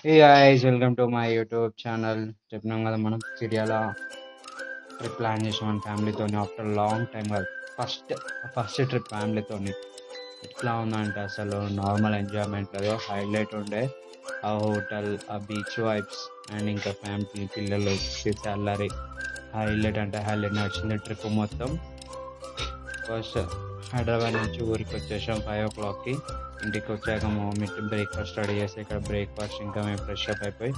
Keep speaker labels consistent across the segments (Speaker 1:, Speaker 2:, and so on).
Speaker 1: Hey guys, welcome to my YouTube channel. చెప్పినాం కదా మనం సిరియాల ట్రిప్ ప్లాన్ చేసాం మన ఫ్యామిలీతోని ఆఫ్టర్ లాంగ్ టైం కదా. ఫస్ట్ ఫస్ట్ ట్రిప్ ఫ్యామిలీతోని ఎట్లా ఉందంటే అసలు నార్మల్ ఎంజాయ్మెంట్ లేదు, హైలైట్ ఉండే. ఆ హోటల్, ఆ బీచ్ వైబ్స్ అండ్ ఇంకా ఫ్యామిలీ పిల్లలు కిడ్స్ అల్లరి హైలైట్ అంటే హైలైట్ నచ్చింది ట్రిప్ మొత్తం. ఫస్ట్ హైదరాబాద్ నుంచి ఊరికి వచ్చేసాం 5 o'clockకి. ఇంటికి వచ్చాక మా మమ్మీ బ్రేక్ఫాస్ట్ రెడీ చేసి ఇక్కడ బ్రేక్ఫాస్ట్ ఇంకా మేము ఫ్రెష్ అప్ అయిపోయి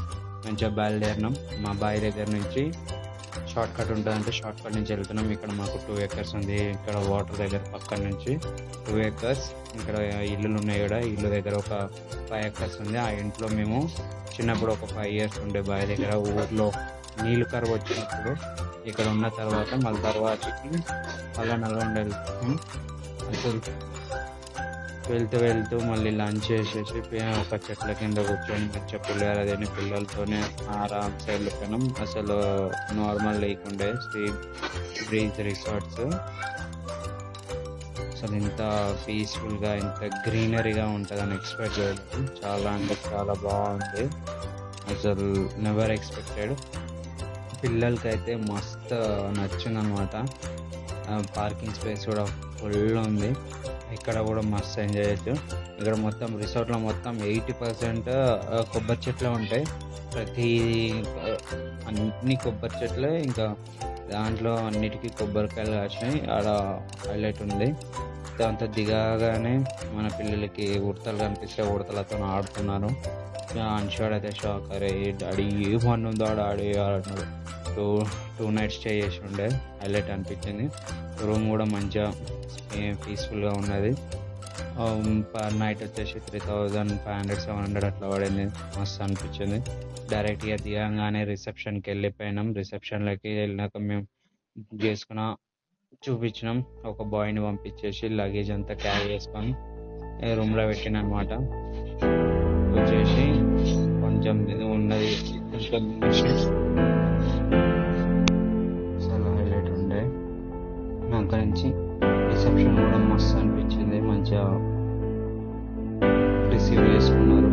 Speaker 1: మంచిగా బయలుదేరినాం. మా బాయ్ దగ్గర నుంచి షార్ట్ కట్ ఉంటుందంటే షార్ట్ కట్ నుంచి వెళ్తున్నాం. ఇక్కడ మాకు 2 acres ఉంది. ఇక్కడ వాటర్ దగ్గర పక్కన నుంచి 2 acres. ఇక్కడ ఇల్లులు ఉన్నాయి కూడా, ఇల్లు దగ్గర ఒక 5 acres ఉంది. ఆ ఇంట్లో మేము చిన్నప్పుడు ఒక 5 years ఉండే బాయ్ దగ్గర ఊర్లో నీళ్ళు కరువు వచ్చినప్పుడు ఇక్కడ ఉన్న తర్వాత మళ్ళీ తర్వాతకి అలా నల్గొండ వెళ్తాం. అసలు వెళ్తూ వెళ్తూ మళ్ళీ లంచ్ చేసేసి ఒక చెట్ల కింద కూర్చొని మంచిగా పులిహార తిని పిల్లలతోనే ఆరామ్స్ వెళ్ళిపోయినాం. అసలు నార్మల్ లేకుండే సీ బ్రీజ్ రిసార్ట్స్. అసలు ఇంత పీస్ఫుల్గా ఇంత గ్రీనరీగా ఉంటుందని ఎక్స్పెక్ట్ చేయలేదు. చాలా అంటే చాలా బాగుంది. అసలు నెవర్ ఎక్స్పెక్టెడ్. పిల్లలకైతే మస్తు నచ్చిందనమాట. పార్కింగ్ స్పేస్ కూడా ఫుల్ ఉంది. ఇక్కడ కూడా మస్తు ఎంజాయ్ చేయొచ్చు. ఇక్కడ మొత్తం రిసార్ట్లో మొత్తం 80% కొబ్బరి చెట్లే ఉంటాయి. ప్రతి అన్ని కొబ్బరి చెట్లే. ఇంకా దాంట్లో అన్నిటికీ కొబ్బరికాయలు కాసినాయి. ఆడ హైలైట్ ఉంది. దాంతో దిగాగానే మన పిల్లలకి ఉడతలు కనిపిస్తే ఉడతలతో ఆడుతున్నారు. అన్షాడ్ అయితే షాక్, అరే డాడీ ఏమన్నా ఉందో ఆడి ఆడుతున్నాడు. టూ నైట్స్ స్టే చేసి ఉండే, హైలైట్ అనిపించింది. రూమ్ కూడా మంచిగా పీస్ఫుల్గా ఉన్నది. పర్ నైట్ వచ్చేసి 3,500-700 అట్లా పడింది. మస్తు అనిపించింది. డైరెక్ట్గా దిగంగానే రిసెప్షన్కి వెళ్ళిపోయినాం. రిసెప్షన్లోకి వెళ్ళినాక మేము చూపించినాం. ఒక బాయ్ని పంపించేసి లగేజ్ అంతా క్యారీ చేసుకొని రూమ్లో పెట్టిన అనమాట. వచ్చేసి కొంచెం ఇది ఉన్నది చాలా హైలైట్ ఉండే. అక్కడి నుంచి రిసెప్షన్ కూడా మస్తు అనిపించింది. మంచిగా రిసీవ్ చేసుకున్నారు.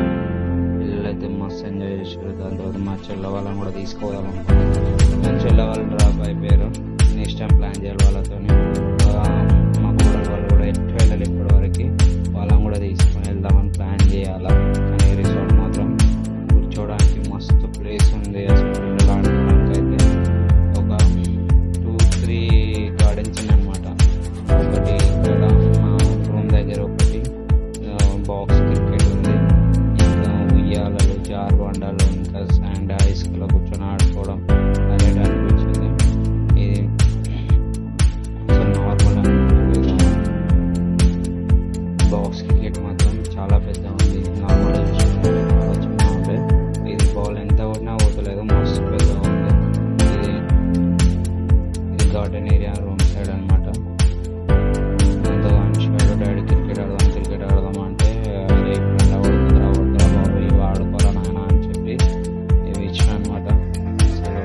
Speaker 1: పిల్లలైతే మస్తు ఎంజాయ్ చేశారు. దాని తర్వాత మా చెల్ల వాళ్ళని కూడా తీసుకోదాం అనుకున్నాను. మా చెల్ల వాళ్ళు డ్రాప్ అయిపోయారు. నెక్స్ట్ టైం ప్లాన్ చేయాలి వాళ్ళతో. మా కూడా వాళ్ళు కూడా ఎటు వెళ్ళాలి ఇప్పటివరకు. వాళ్ళని కూడా తీసుకొని వెళ్దామని ప్లాన్ చేయాలా. కానీ రిసార్ట్ మాత్రం కూర్చోవడానికి మస్తు ప్లేస్ ఉంది. అసలు పిల్లలు ఆడుకోవడానికి అయితే ఒక 2-3 gardens ఉన్నాయన్నమాట. ఒకటి ఇక్కడ మా రూమ్ దగ్గర ఒకటి బాక్స్ క్రికెట్ ఉంది. ఇంకా ఉయ్యాలలు, జారుబండలు, ఇంకా శాండ్ ఐస్లో కూర్చొని ఆడుకోవడం హైలైట్ అనిపించింది. ఇది అసలు నార్మల్ అనిపించలేదు. బాక్స్ క్రికెట్ మాత్రం చాలా పెద్ద ఉంది. నార్మల్ చాలా చిన్న ఉండే. ఇది బాల్ ఎంత కొట్టినా పోతలేదు, మస్తు పెద్దగా ఉంది. ఇది గార్డెన్ ఏరియా రూమ్ సైడ్ అనమాట. అంతా అనిషాడు డాడీ క్రికెట్ ఆడదాం అంటే రేపు రావద్దురా బాబు, ఇవి ఆడుకోవాలా నాయన అని చెప్పి ఇవి ఇచ్చిన అనమాట. అసలు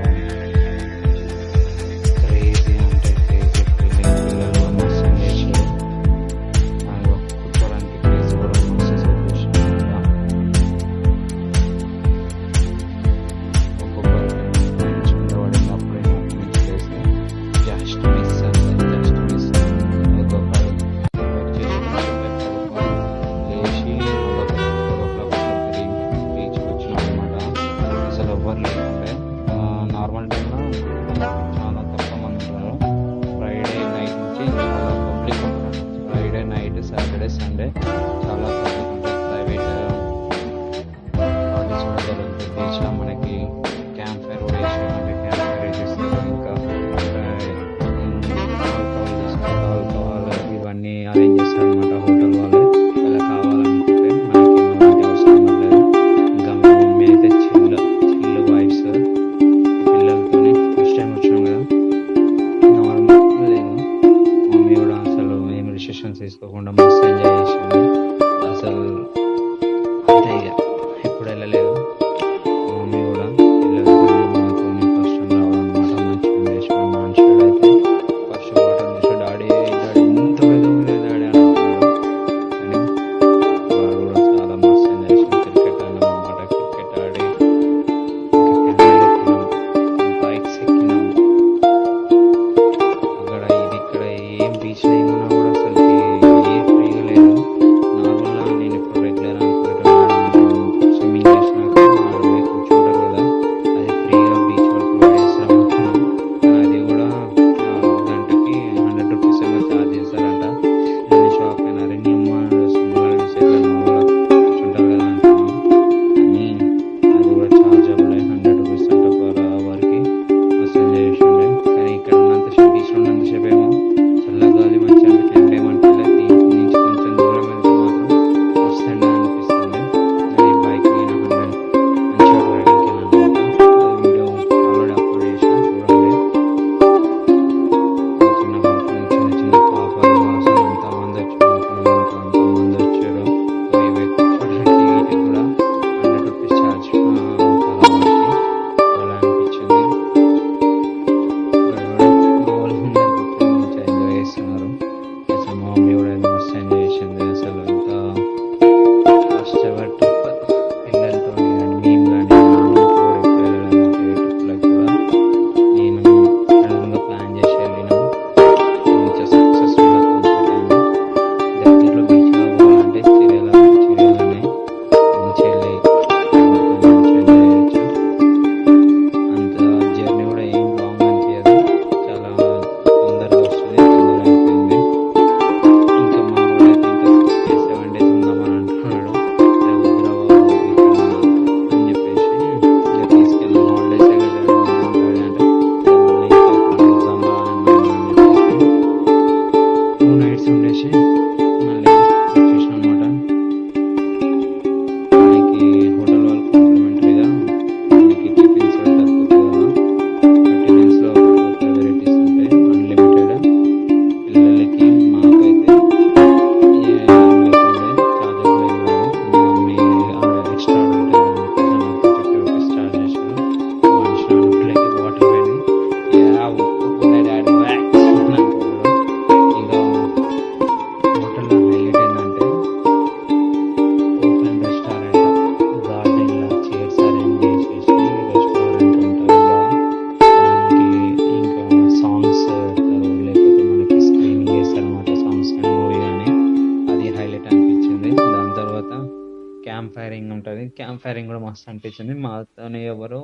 Speaker 1: ఫైరింగ్ కూడా మస్తు అనిపించింది. మాతోని ఎవరో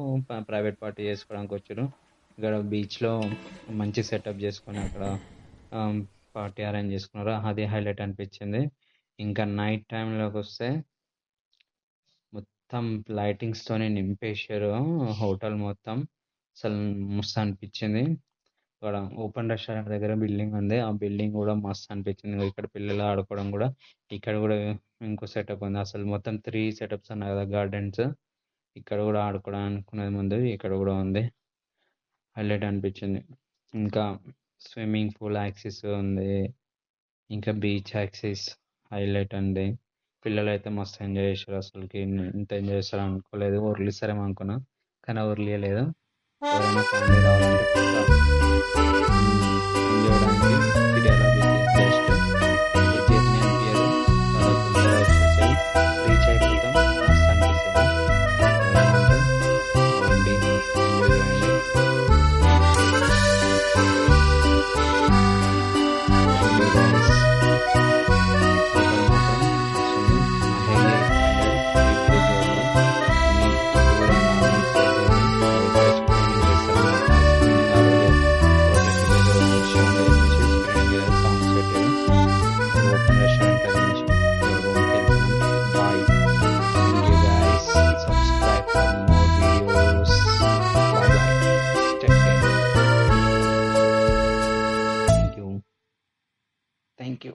Speaker 1: ప్రైవేట్ పార్టీ చేసుకోవడానికి వచ్చారు. ఇక్కడ బీచ్లో మంచి సెటప్ చేసుకొని అక్కడ పార్టీ అరేంజ్ చేసుకున్నారు. అది హైలైట్ అనిపించింది. ఇంకా నైట్ టైంలోకి వస్తే మొత్తం లైటింగ్స్తోనే నింపేశారు హోటల్ మొత్తం. అసలు మస్తు అనిపించింది. అక్కడ ఓపెన్ రెస్టారెంట్ దగ్గర బిల్డింగ్ ఉంది. ఆ బిల్డింగ్ కూడా మస్తు అనిపించింది. ఇక్కడ పిల్లలు ఆడుకోవడం కూడా ఇక్కడ కూడా ఇంకో సెటప్ ఉంది. అసలు మొత్తం 3 సెటప్స్ ఉన్నాయి కదా గార్డెన్స్. ఇక్కడ కూడా ఆడుకోవడానికి ముందు ఇక్కడ కూడా ఉంది. హైలైట్ అనిపించింది. ఇంకా స్విమ్మింగ్ పూల్ యాక్సెస్ ఉంది. ఇంకా బీచ్ యాక్సెస్ హైలైట్ అండి. పిల్లలైతే మస్తు ఎంజాయ్ చేశారు. అసలుకి ఇంత ఎంజాయ్ చేస్తారు అనుకోలేదు. వర్లిస్తారేమో అనుకున్నా కానీ వర్లియలేదు. ఎవరైనా ఫ్యామిలీ రావాలంటే పక్కా ఎంజాయ్ చేయడానికి చిటియాల బీచ్ బెస్ట్. ఎక్కువ జర్నీ అనిపించదు. చాలా తొందరగా వచ్చేసాయి. రీచ్ అయిపోతాం. మస్తు అనిపిస్తుంది. ఎవరైనా ఉంటే రండి, ఎంజాయ్ చేయండి. Thank you guys. హోటల్ మాత్రం వస్తుంది. Highly recommended. Please go there. మీ ఫుడ్ కూడా నార్మల్ ప్రైస్ ఉంది. ఇక్కడ స్క్రీనింగ్ చేస్తారు. స్క్రీనింగ్ ఆ రోజు ప్రాజెక్ట్ ఏదో విషయం గురించి స్క్రీనింగ్ సాంగ్స్ పెట్టారు. ఓపెన్ రెస్టారెంట్ అది నుంచి రూమ్కి వెళ్తున్నాం. Bye. Thank you guys. Subscribe for more videos. Bye bye. Take care. Thank you. Thank you.